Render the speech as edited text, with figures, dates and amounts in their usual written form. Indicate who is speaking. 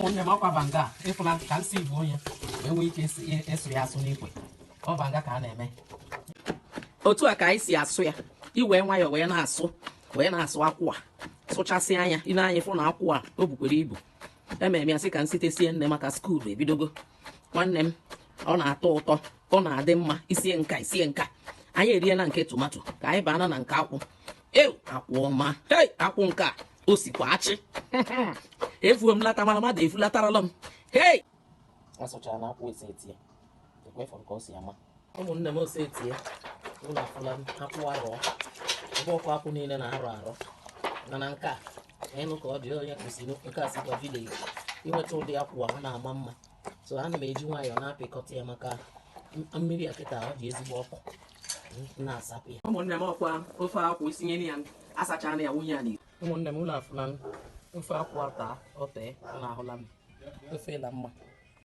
Speaker 1: Ụmụnne m ọkwa banga ịfụla ka m si igbo onye enwe ike ịsụ ya asụ n'ikwe ọ banga ka a na-eme otu a ka anyị si asụ ya iwee nwayọọ wee na-asụ akwụ a sụchasị anya ile anya ịfụ na akwụ a o bukwere ibu ememe ya sị ka m sitesie nne maka skuulu ebidogo nwanne m ọ na-atọ ụtọ ọ na-adị mma isie nka anyị eriela nke tomato ka anyị baana na nke akwụ akwụ ọma akwụ nke a o sikwa achị efuo m lata mara mmadụ efulatarala m asụchara na akwụ esi etie ekwefọrọ ka o si ama ụmụnne m ose etie ụlọ afụla akwụ arọ ebe ọkụ akwụ niile na-arọ arọ mana nke a ịnụ ka ọ dị onye kwụsịrị nke a sikwa vileji inweta ụdị akwụ ahụ na-ama mma so ana m eji nwayọọ na-apịkọta ya maka mmiri a kịta ọ dị ezigbo ọkụ na-asapụ ya ụmụnne m ọkwa ofe akwụ isinyere ya asachara ya nwunye ya n'igbo ụmụnne m ụlọ afụla ofe akwụ ata ọtee na ahụla m ofe la mma